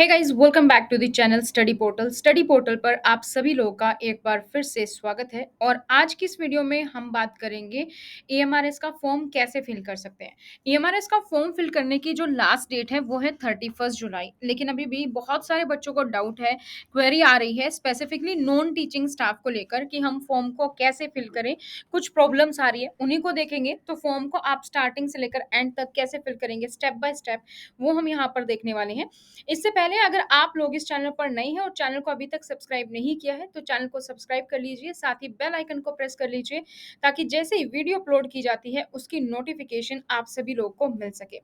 Hey guys, welcome back to the channel study portal पर आप सभी लोगों का एक बार फिर से स्वागत है। और आज की इस वीडियो में हम बात करेंगे ईएमआरएस का फॉर्म कैसे फिल कर सकते हैं। ईएमआरएस का फॉर्म फिल करने की जो लास्ट डेट है वो है 31 जुलाई, लेकिन अभी भी बहुत सारे बच्चों को डाउट है, क्वेरी आ रही है स्पेसिफिकली नॉन टीचिंग स्टाफ को लेकर कि हम फॉर्म को कैसे फिल करें। कुछ प्रॉब्लम्स आ रही है, उन्हीं को देखेंगे। तो फॉर्म को आप स्टार्टिंग से लेकर एंड तक कैसे फिल करेंगे स्टेप बाय स्टेप, वो हम यहाँ पर देखने वाले हैं। इससे पहले अगर आप लोग इस चैनल पर नए हैं और चैनल को अभी तक सब्सक्राइब नहीं किया है तो चैनल को सब्सक्राइब कर लीजिए, साथ ही बेल आइकन को प्रेस कर लीजिए ताकि जैसे ही वीडियो अपलोड की जाती है उसकी नोटिफिकेशन आप सभी लोग को मिल सके।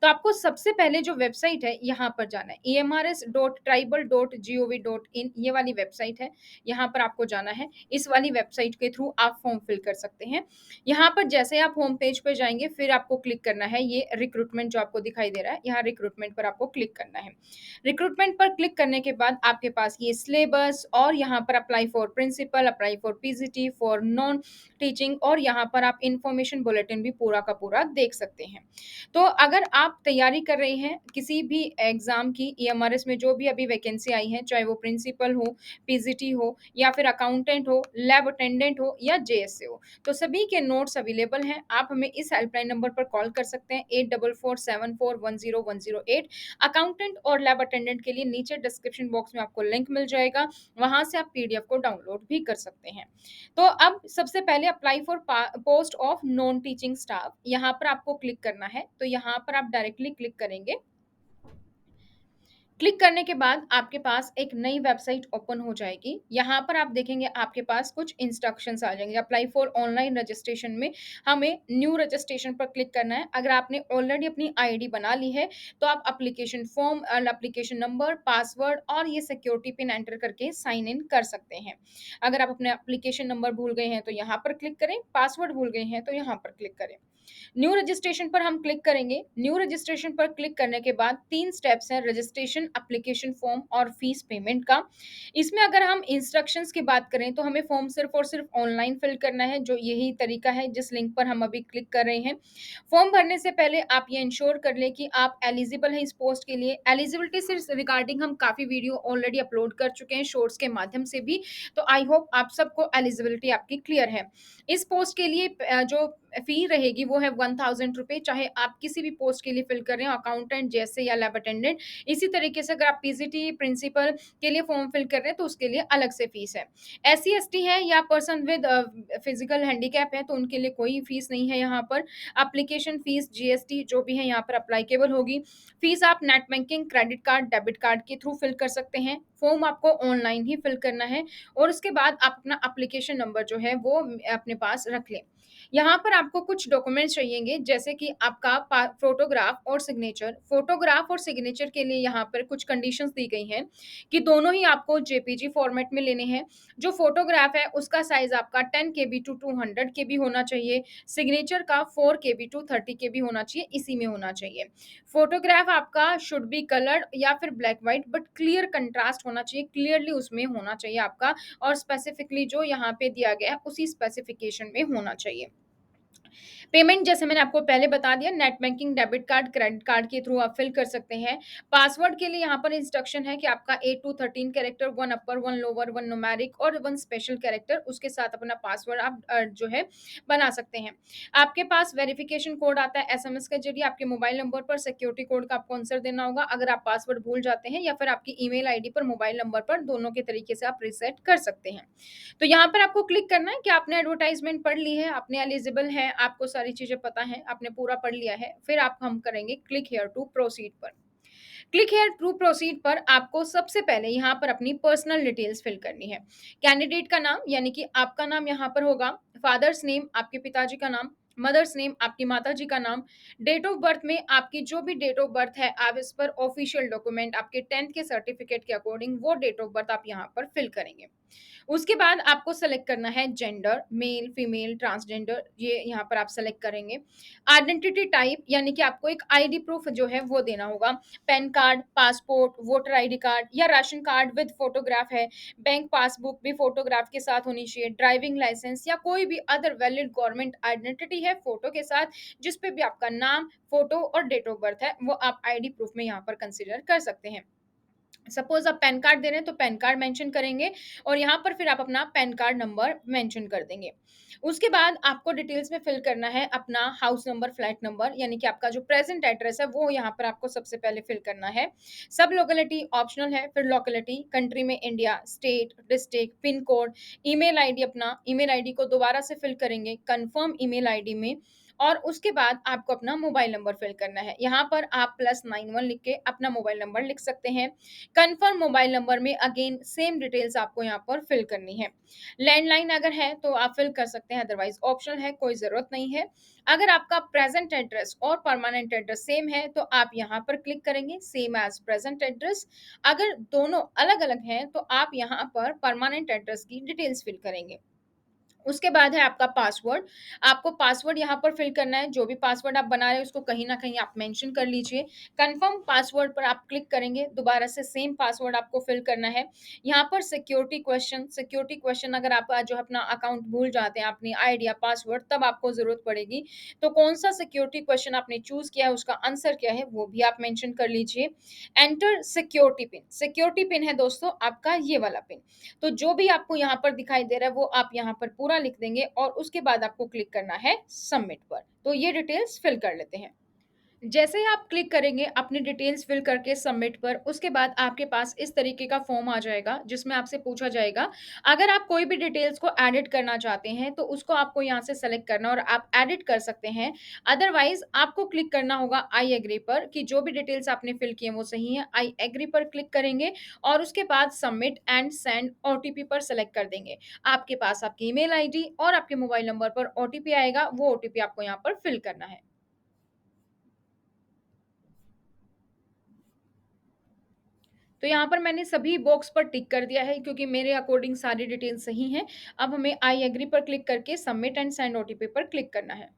तो आपको सबसे पहले जो वेबसाइट है यहाँ पर जाना है, emrs.tribal.gov.in, ये वाली वेबसाइट है। यहाँ पर आपको जाना है, इस वाली वेबसाइट के थ्रू आप फॉर्म फिल कर सकते हैं। यहाँ पर जैसे आप होम पेज पर जाएंगे फिर आपको क्लिक करना है ये रिक्रूटमेंट जो आपको दिखाई दे रहा है, यहाँ रिक्रूटमेंट पर आपको क्लिक करना है। रिक्रूटमेंट पर क्लिक करने के बाद आपके पास ये सिलेबस और यहाँ पर apply for principal, apply for PGT, for non teaching, और यहाँ पर आप इंफॉर्मेशन बुलेटिन भी पूरा का पूरा देख सकते हैं। तो अगर आप तैयारी कर रहे हैं किसी भी एग्जाम की, ईएमआरएस में जो भी अभी वैकेंसी आई है, चाहे वो प्रिंसिपल हो, पीजीटी हो, या फिर अकाउंटेंट हो, लैब अटेंडेंट हो, या जेएसए हो, तो सभी के नोट्स अवेलेबल हैं। आप हमें इस हेल्पलाइन नंबर पर कॉल कर सकते हैं 8447410108। अकाउंटेंट और लैब अटेंडेंट के लिए नीचे डिस्क्रिप्शन बॉक्स में आपको लिंक मिल जाएगा, वहां से आप पीडीएफ को डाउनलोड भी कर सकते हैं। तो अब सबसे पहले apply for post of non teaching staff, यहाँ पर आपको क्लिक करना है। तो यहाँ पर आप डायरेक्टली क्लिक करेंगे। क्लिक करने के बाद आपके पास एक नई वेबसाइट ओपन हो जाएगी। यहाँ पर आप देखेंगे आपके पास कुछ इंस्ट्रक्शंस आ जाएंगे। अप्लाई फॉर ऑनलाइन रजिस्ट्रेशन में हमें न्यू रजिस्ट्रेशन पर क्लिक करना है। अगर आपने ऑलरेडी अपनी आईडी बना ली है तो आप application form, application number, password और ये सिक्योरिटी पिन एंटर करके साइन इन कर सकते हैं। अगर आप अपने एप्लीकेशन नंबर भूल गए हैं तो यहाँ पर क्लिक करें, पासवर्ड भूल गए हैं तो यहाँ पर क्लिक करें। न्यू रजिस्ट्रेशन पर हम क्लिक करेंगे। न्यू रजिस्ट्रेशन पर क्लिक करने के बाद 3 स्टेप्स हैं, रजिस्ट्रेशन, एप्लीकेशन फॉर्म और फीस पेमेंट का। इसमें अगर हम इंस्ट्रक्शंस की बात करें तो हमें फॉर्म सिर्फ और सिर्फ ऑनलाइन फिल करना है, जो यही तरीका है जिस लिंक पर हम अभी क्लिक कर रहे हैं। फॉर्म भरने से पहले आप ये इंश्योर कर लें कि आप एलिजिबल हैं इस पोस्ट के लिए। एलिजिबिलिटी से रिगार्डिंग हम काफ़ी वीडियो ऑलरेडी अपलोड कर चुके हैं शॉर्ट्स के माध्यम से भी, तो आई होप आप सबको एलिजिबिलिटी आपकी क्लियर है। इस पोस्ट के लिए जो फी रहेगी वो है 1000 रुपये, चाहे आप किसी भी पोस्ट के लिए फिल कर रहे हो, अकाउंटेंट जैसे या लैब अटेंडेंट। इसी तरीके से अगर आप पीजीटी, प्रिंसिपल के लिए फॉर्म फिल कर रहे हैं तो उसके लिए अलग से फीस है। एससी एसटी है या पर्सन विद फिजिकल हैंडीकैप है तो उनके लिए कोई फीस नहीं है। यहाँ पर एप्लीकेशन फीस, जीएसटी जो भी है यहाँ पर अप्लाईकेबल होगी। फीस आप net banking, credit card, debit card के थ्रू फिल कर सकते हैं। फॉर्म आपको ऑनलाइन ही फिल करना है और उसके बाद आप अपना एप्लीकेशन नंबर जो है वो अपने पास रख लें। यहाँ पर आपको कुछ डॉक्यूमेंट्स चाहिएंगे, जैसे कि आपका फोटोग्राफ और सिग्नेचर। फोटोग्राफ और सिग्नेचर के लिए यहाँ पर कुछ कंडीशंस दी गई हैं कि दोनों ही आपको जेपीजी फॉर्मेट में लेने हैं। जो फोटोग्राफ है उसका साइज आपका 10 KB टू 200 KB होना चाहिए। सिग्नेचर का 4 KB टू 30 KB होना चाहिए, इसी में होना चाहिए। फोटोग्राफ आपका शुड बी कलर्ड या फिर black white, but clear contrast होना चाहिए, क्लियरली उसमें होना चाहिए आपका, और स्पेसिफिकली जो यहाँ पे दिया गया है उसी स्पेसिफिकेशन में होना चाहिए। पेमेंट जैसे मैंने आपको पहले बता दिया, net banking, debit card, credit card के थ्रू आप फिल कर सकते हैं। पासवर्ड के लिए यहाँ पर इंस्ट्रक्शन है कि आपका 8 to 13 character, 1 upper, 1 lower, 1 numeric और 1 स्पेशल कैरेक्टर, उसके साथ अपना पासवर्ड आप जो है बना सकते हैं। आपके पास वेरिफिकेशन कोड आता है एसएमएस के जरिए आपके मोबाइल नंबर पर। सिक्योरिटी कोड का आपको आंसर देना होगा अगर आप पासवर्ड भूल जाते हैं, या फिर आपकी ईमेल आईडी पर, मोबाइल नंबर पर, दोनों के तरीके से आप रीसेट कर सकते हैं। तो यहाँ पर आपको क्लिक करना है कि आपने एडवर्टाइजमेंट पढ़ ली है, आपने एलिजिबल हैं, आपको सारी चीजें पता है, आपने पूरा पढ़ लिया है, फिर आप हम करेंगे क्लिक हियर टू प्रोसीड पर। क्लिक हियर टू प्रोसीड पर आपको सबसे पहले यहाँ पर अपनी पर्सनल डिटेल्स फिल करनी है। कैंडिडेट का नाम, यानी कि आपका नाम यहाँ पर होगा, फादर्स नेम आपके पिताजी का नाम, मदर्स नेम आपकी माता जी का नाम, डेट ऑफ बर्थ में आपकी जो भी डेट ऑफ बर्थ है आप इस पर ऑफिशियल डॉक्यूमेंट आपके 10th के सर्टिफिकेट के अकॉर्डिंग वो डेट ऑफ बर्थ आप यहाँ पर फिल करेंगे। उसके बाद आपको सेलेक्ट करना है जेंडर, मेल, फीमेल, ट्रांसजेंडर, ये यहाँ पर आप सेलेक्ट करेंगे। आइडेंटिटी टाइप, यानी कि आपको एक आईडी प्रूफ जो है वो देना होगा। Pan card, passport, voter ID card या राशन कार्ड विद फोटोग्राफ है। बैंक पासबुक भी फोटोग्राफ के साथ होनी चाहिए। ड्राइविंग लाइसेंस या कोई भी अदर वैलिड गवर्नमेंट आइडेंटिटी है फोटो के साथ, जिस पे भी आपका नाम, फोटो और डेट ऑफ बर्थ है, वो आप आईडी प्रूफ में यहाँ पर कंसिडर कर सकते हैं। सपोज़ आप पैन कार्ड दे रहे हैं तो पैन कार्ड मेंशन करेंगे और यहाँ पर फिर आप अपना पैन कार्ड नंबर मेंशन कर देंगे। उसके बाद आपको डिटेल्स में फिल करना है अपना हाउस नंबर, फ्लैट नंबर, यानी कि आपका जो प्रेज़ेंट एड्रेस है वो यहाँ पर आपको सबसे पहले फिल करना है। सब लोकेलिटी ऑप्शनल है, फिर लोकेलिटी, कंट्री में India, state, district, pin code, email ID, अपना ईमेल आईडी को दोबारा से फिल करेंगे कन्फर्म ईमेल आईडी में, और उसके बाद आपको अपना मोबाइल नंबर फिल करना है। यहाँ पर आप +91 लिख के अपना मोबाइल नंबर लिख सकते हैं। कन्फर्म मोबाइल नंबर में अगेन सेम डिटेल्स आपको यहाँ पर फिल करनी है। लैंडलाइन अगर है तो आप फिल कर सकते हैं, अदरवाइज ऑप्शनल है, कोई ज़रूरत नहीं है। अगर आपका प्रेज़ेंट एड्रेस और परमानेंट एड्रेस सेम है तो आप यहाँ पर क्लिक करेंगे सेम एज़ प्रेज़ेंट एड्रेस। अगर दोनों अलग-अलग हैं तो आप यहाँ पर परमानेंट एड्रेस की डिटेल्स फिल करेंगे। उसके बाद है आपका पासवर्ड। आपको पासवर्ड यहाँ पर फ़िल करना है, जो भी पासवर्ड आप बना रहे हैं उसको कहीं न कहीं आप मेंशन कर लीजिए। कन्फर्म पासवर्ड पर आप क्लिक करेंगे, दोबारा से सेम पासवर्ड आपको फ़िल करना है। यहाँ पर सिक्योरिटी क्वेश्चन अगर आप जो अपना अकाउंट भूल जाते हैं, अपनी आईडी या पासवर्ड, तब आपको ज़रूरत पड़ेगी। तो कौन-सा सिक्योरिटी क्वेश्चन आपने चूज़ किया है, उसका आंसर क्या है, वो भी आप मेंशन कर लीजिए। एंटर सिक्योरिटी पिन है दोस्तों आपका ये वाला पिन। तो जो भी आपको यहाँ पर दिखाई दे रहा है वो आप यहाँ पर पूरा लिख देंगे और उसके बाद आपको क्लिक करना है सबमिट पर। तो ये डिटेल्स फिल कर लेते हैं। जैसे ही आप क्लिक करेंगे अपनी डिटेल्स फिल करके सबमिट पर, उसके बाद आपके पास इस तरीके का फॉर्म आ जाएगा जिसमें आपसे पूछा जाएगा, अगर आप कोई भी डिटेल्स को एडिट करना चाहते हैं तो उसको आपको यहाँ से सेलेक्ट करना और आप एडिट कर सकते हैं। अदरवाइज आपको क्लिक करना होगा आई एग्री पर कि जो भी डिटेल्स आपने फिल किए हैं वो सही है। आई एग्री पर क्लिक करेंगे और उसके बाद सबमिट एंड सेंड ओटीपी पर सेलेक्ट कर देंगे। आपके पास आपकी ईमेल आईडी और आपके मोबाइल नंबर पर ओटीपी आएगा, वो ओटीपी आपको यहाँ पर फिल करना है। तो यहाँ पर मैंने सभी बॉक्स पर टिक कर दिया है क्योंकि मेरे अकॉर्डिंग सारी डिटेल सही हैं। अब हमें आई एग्री पर क्लिक करके सबमिट एंड सेंड ओटीपी पर क्लिक करना है।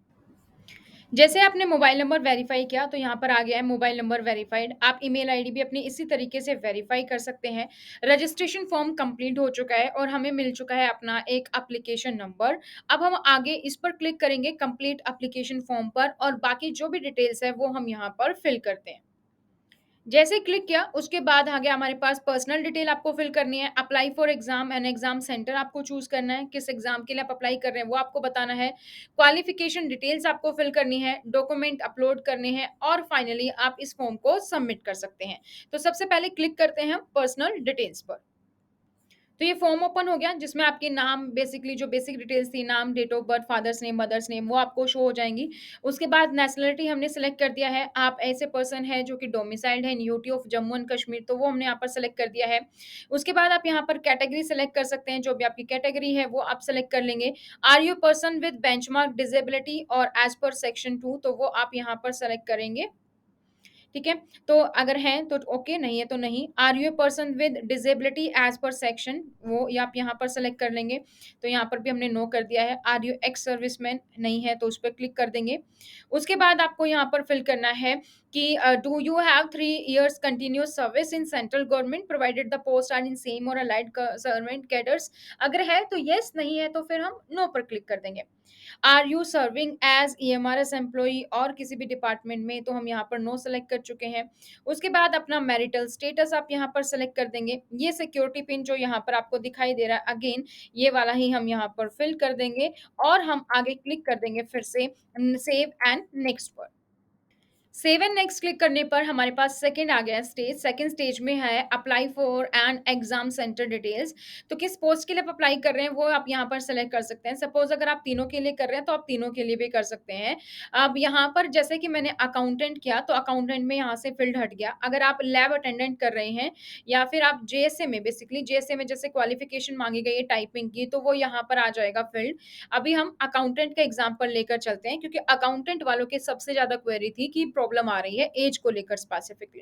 जैसे आपने मोबाइल नंबर वेरीफाई किया तो यहाँ पर आ गया है मोबाइल नंबर वेरीफाइड। आप ईमेल आईडी भी अपनी इसी तरीके से वेरीफाई कर सकते हैं। रजिस्ट्रेशन फॉर्म कंप्लीट हो चुका है और हमें मिल चुका है अपना एक एप्लीकेशन नंबर। अब हम आगे इस पर क्लिक करेंगे कंप्लीट एप्लीकेशन फॉर्म पर और बाकी जो भी डिटेल्स है वो हम यहाँ पर फिल करते हैं। जैसे क्लिक किया उसके बाद आ गया हमारे पास पर्सनल डिटेल आपको फिल करनी है, apply for exam and exam centre आपको चूज करना है, किस एग्जाम के लिए आप अप्लाई कर रहे हैं वो आपको बताना है, क्वालिफिकेशन डिटेल्स आपको फिल करनी है, डॉक्यूमेंट अपलोड करने हैं और फाइनली आप इस फॉर्म को सबमिट कर सकते हैं। तो सबसे पहले क्लिक करते हैं पर्सनल डिटेल्स पर। तो ये फॉर्म ओपन हो गया जिसमें आपके नाम, बेसिकली जो बेसिक डिटेल्स थी, नाम, date of birth, father's name, mother's name, वो आपको शो हो जाएँगी। उसके बाद नेशनैलिटी हमने सेलेक्ट कर दिया है। आप ऐसे पर्सन हैं जो कि डोमिसाइल्ड है in UT of Jammu and Kashmir, तो वो हमने यहाँ पर सेलेक्ट कर दिया है। उसके बाद आप यहाँ पर कैटेगरी सेलेक्ट कर सकते हैं, जो भी आपकी कैटेगरी है वो आप सेलेक्ट कर लेंगे। Are you person with benchmark disability और एज़ पर सेक्शन 2, तो वो आप यहाँ पर सेलेक्ट करेंगे। ठीक है? तो अगर हैं तो ओके, नहीं है तो नहीं। Are you a person with disability as per section, वो ये आप यहाँ पर सेलेक्ट कर लेंगे। तो यहाँ पर भी हमने नो कर दिया है। आर यू एक्स सर्विसमैन, नहीं है तो उस पे क्लिक कर देंगे। उसके बाद आपको यहाँ पर फिल करना है कि do you have 3 years continuous service in central government provided the post are in same or allied क सर्वेंट कैडर्स। अगर है तो येस, नहीं है तो फिर हम नो पर क्लिक कर देंगे। Are you serving as EMRS employee और किसी भी डिपार्टमेंट में, तो हम यहाँ पर नो सेलेक्ट कर चुके हैं। उसके बाद अपना मैरिटल स्टेटस आप यहाँ पर सेलेक्ट कर देंगे। ये सिक्योरिटी पिन जो यहाँ पर आपको दिखाई दे रहा है, अगेन ये वाला ही हम यहाँ पर फिल कर देंगे और हम आगे क्लिक कर देंगे फिर से सेव एंड नेक्स्ट पर। सेव एंड नेक्स्ट क्लिक करने पर हमारे पास सेकंड आ गया है स्टेज। सेकंड स्टेज में है apply for an exam centre details. तो किस पोस्ट के लिए आप अप्लाई कर रहे हैं वो आप यहाँ पर सेलेक्ट कर सकते हैं। सपोज अगर आप तीनों के लिए कर रहे हैं तो आप तीनों के लिए भी कर सकते हैं। अब यहाँ पर जैसे कि मैंने अकाउंटेंट किया तो अकाउंटेंट में यहाँ से फील्ड हट गया। अगर आप लैब अटेंडेंट कर रहे हैं या फिर आप जेएसए में, बेसिकली जेएसए में जैसे क्वालिफिकेशन मांगी गई है टाइपिंग की, तो वो यहाँ पर आ जाएगा फील्ड। अभी हम अकाउंटेंट का एग्जाम्पल लेकर चलते हैं क्योंकि अकाउंटेंट वालों की सबसे ज्यादा क्वेरी थी कि प्रॉब्लम आ रही है एज को लेकर स्पेसिफिकली।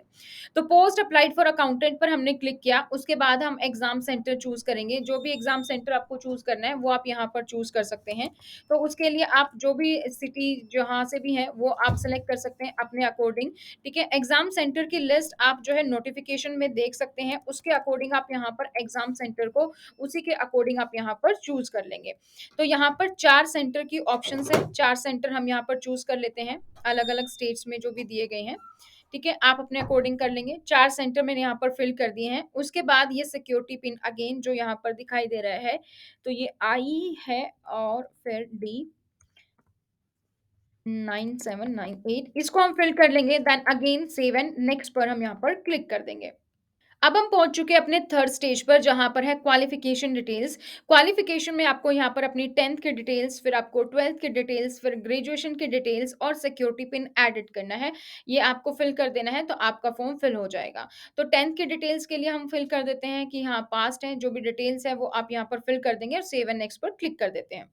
तो पोस्ट अप्लाइड फॉर अकाउंटेंट पर हमने क्लिक किया। उसके बाद हम एग्जाम सेंटर चूज करेंगे। जो भी एग्जाम सेंटर आपको चूज करना है वो आप यहाँ पर चूज कर सकते हैं। तो उसके लिए आप जो भी सिटी जहाँ से भी है वो आप सेलेक्ट कर सकते हैं अपने अकॉर्डिंग। ठीक है? एग्जाम सेंटर की लिस्ट आप जो है नोटिफिकेशन में देख सकते हैं। उसके अकॉर्डिंग आप यहाँ पर एग्जाम सेंटर को उसी के अकॉर्डिंग आप यहाँ पर चूज कर लेंगे। तो यहाँ पर 4 सेंटर की ऑप्शंस है, 4 सेंटर हम यहाँ पर चूज़ कर लेते हैं, अलग-अलग स्टेट्स में जो भी दिए गए हैं, ठीक है? आप अपने अकॉर्डिंग कर लेंगे। 4 सेंटर मैंने यहाँ पर फिल कर दिए हैं। उसके बाद ये सिक्योरिटी पिन अगेन जो यहाँ पर दिखाई दे रहा है, तो ये आई है और फिर डी 9798 इसको हम फिल कर लेंगे, then again save and next पर हम यहाँ पर क्लिक कर देंगे। अब हम पहुंच चुके हैं अपने थर्ड स्टेज पर जहां पर है क्वालिफिकेशन डिटेल्स। क्वालिफिकेशन में आपको यहाँ पर अपनी 10th की डिटेल्स, फिर आपको 12th की डिटेल्स, फिर ग्रेजुएशन की डिटेल्स और सिक्योरिटी पिन एडिट करना है। ये आपको फिल कर देना है तो आपका फॉर्म फिल हो जाएगा। तो 10th की डिटेल्स के लिए हम फिल कर देते हैं कि हाँ पास्ट है, जो भी डिटेल्स है वो आप यहाँ पर फिल कर देंगे और सेव एंड नेक्स्ट पर क्लिक कर देते हैं।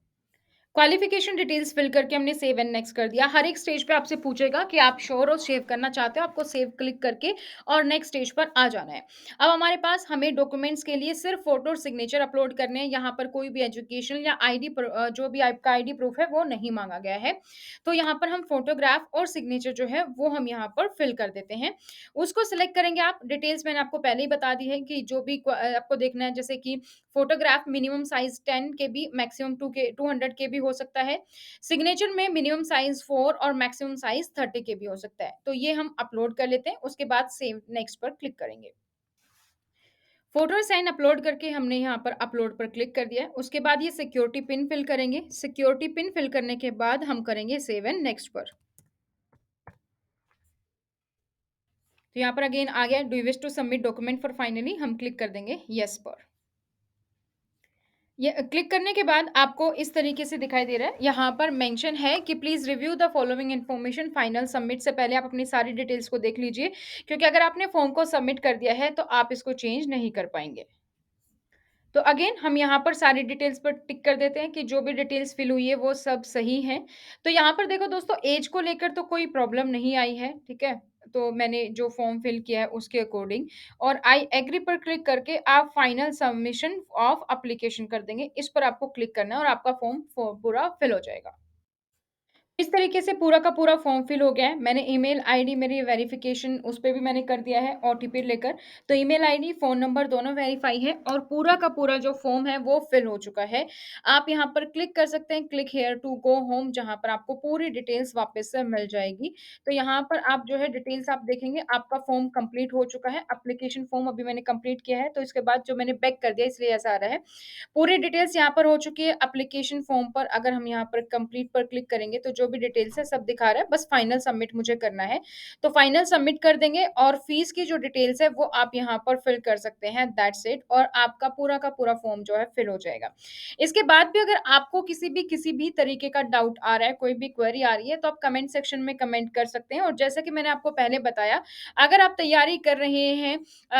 क्वालिफिकेशन डिटेल्स फिल करके हमने सेव एंड नेक्स्ट कर दिया। हर एक स्टेज पे आपसे पूछेगा कि आप श्योर हो सेव करना चाहते हो, आपको सेव क्लिक करके और नेक्स्ट स्टेज पर आ जाना है। अब हमारे पास हमें डॉक्यूमेंट्स के लिए सिर्फ फोटो और सिग्नेचर अपलोड करने हैं। यहाँ पर कोई भी एजुकेशन या जो भी आपका आईडी प्रूफ है वो नहीं मांगा गया है। तो यहाँ पर हम फोटोग्राफ और सिग्नेचर जो है वो हम यहाँ पर फिल कर देते हैं। उसको सिलेक्ट करेंगे आप। डिटेल्स मैंने आपको पहले ही बता दी है कि जो भी आपको देखना है, जैसे कि फोटोग्राफ मिनिमम साइज 10 केबी, मैक्सिमम 200 केबी हो सकता है। सिग्नेचर में मिनिमम साइज 4 और मैक्सिमम साइज 30 केबी हो सकता है। तो ये हम अपलोड कर लेते हैं। उसके बाद सेव नेक्स्ट पर क्लिक करेंगे। फोटो साइन अपलोड करके हमने यहाँ पर अपलोड पर क्लिक कर दिया है। उसके बाद ये सिक्योरिटी पिन फिल करेंगे। सिक्योरिटी पिन फिल करने के बाद हम करेंगे सेव एंड नेक्स्ट पर। तो यहाँ पर अगेन आ गया, do you wish to submit document for finally, हम क्लिक कर देंगे यस पर। ये क्लिक करने के बाद आपको इस तरीके से दिखाई दे रहा है। यहाँ पर मेंशन है कि please review the following information, final submit से पहले आप अपनी सारी डिटेल्स को देख लीजिए, क्योंकि अगर आपने फॉर्म को सबमिट कर दिया है तो आप इसको चेंज नहीं कर पाएँगे। तो अगेन हम यहाँ पर सारी डिटेल्स पर टिक कर देते हैं कि जो भी डिटेल्स फिल हुई है वो सब सही है। तो यहाँ पर देखो दोस्तों, एज को लेकर तो कोई प्रॉब्लम नहीं आई है, ठीक है? तो मैंने जो फॉर्म फिल किया है उसके अकॉर्डिंग, और आई एग्री पर क्लिक करके आप फाइनल सबमिशन ऑफ एप्लीकेशन कर देंगे। इस पर आपको क्लिक करना है और आपका फॉर्म पूरा फिल हो जाएगा। इस तरीके से पूरा का पूरा फॉर्म फिल हो गया है। मैंने ईमेल आईडी मेरी वेरिफिकेशन उस पे भी मैंने कर दिया है ओटीपी लेकर। तो ईमेल आईडी, फ़ोन नंबर दोनों वेरीफाई है और पूरा का पूरा जो फॉर्म है वो फिल हो चुका है। आप यहाँ पर क्लिक कर सकते हैं, click here to go home, जहाँ पर आपको पूरी डिटेल्स वापस से मिल जाएगी। तो यहाँ पर आप जो है डिटेल्स आप देखेंगे, आपका फॉर्म कंप्लीट हो चुका है। एप्लीकेशन फॉर्म अभी मैंने कंप्लीट किया है, तो इसके बाद जो मैंने बैक कर दिया इसलिए ऐसा आ रहा है। पूरी डिटेल्स यहाँ पर हो चुकी है। एप्लीकेशन फॉर्म पर अगर हम यहाँ पर कंप्लीट पर क्लिक करेंगे तो जो भी डिटेल्स है सब दिखा रहा है, बस फाइनल सबमिट मुझे करना है। तो फाइनल सबमिट कर देंगे और फीस की जो डिटेल्स है वो आप यहाँ पर फिल कर सकते हैं, दैट्स इट, और आपका पूरा का पूरा फॉर्म जो है फिल हो जाएगा। इसके बाद भी अगर आपको किसी भी तरीके का डाउट आ रहा है, कोई भी क्वेरी आ रही है, तो आप कमेंट सेक्शन में कमेंट कर सकते हैं। और जैसा कि मैंने आपको पहले बताया, अगर आप तैयारी कर रहे हैं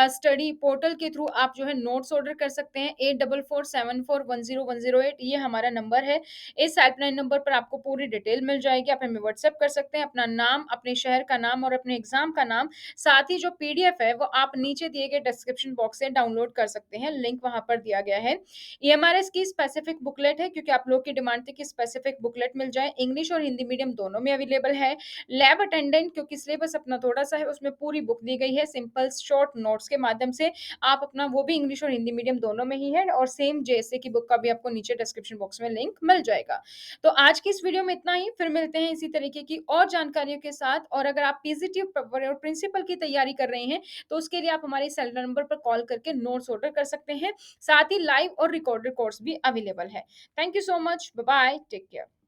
स्टडी पोर्टल के थ्रू, आप जो है नोट्स ऑर्डर कर सकते हैं। 8447410108 ये हमारा नंबर है। इस हेल्पलाइन नंबर पर आपको पूरी डिटेल मिल जाएगी। आप हमें व्हाट्सएप कर सकते हैं, अपना नाम, अपने शहर का नाम और अपने एग्जाम का नाम, साथ ही जो पीडीएफ है वो आप नीचे दिए गए डिस्क्रिप्शन बॉक्स से डाउनलोड कर सकते हैं। लिंक वहां पर दिया गया है। ईएमआरएस की स्पेसिफिक बुकलेट है, क्योंकि आप लोग की डिमांड थी कि स्पेसिफिक बुकलेट मिल जाए। इंग्लिश और हिंदी मीडियम दोनों में अवेलेबल है। लैब अटेंडेंट, क्योंकि सिलेबस अपना थोड़ा सा है, उसमें पूरी बुक दी गई है सिंपल शॉर्ट नोट्स के माध्यम से। आप अपना वो भी इंग्लिश और हिंदी मीडियम दोनों में ही है, और सेम जेएसए की बुक का भी आपको नीचे डिस्क्रिप्शन बॉक्स में लिंक मिल जाएगा। तो आज की इस वीडियो में इतना ही, फिर मिलते हैं इसी तरीके की और जानकारियों के साथ। और अगर आप पीजीटी और प्रिंसिपल की तैयारी कर रहे हैं तो उसके लिए आप हमारे सेल नंबर पर कॉल करके नोट्स ऑर्डर कर सकते हैं। साथ ही लाइव और रिकॉर्डेड कोर्स भी अवेलेबल है। Thank you so much, bye bye, take care.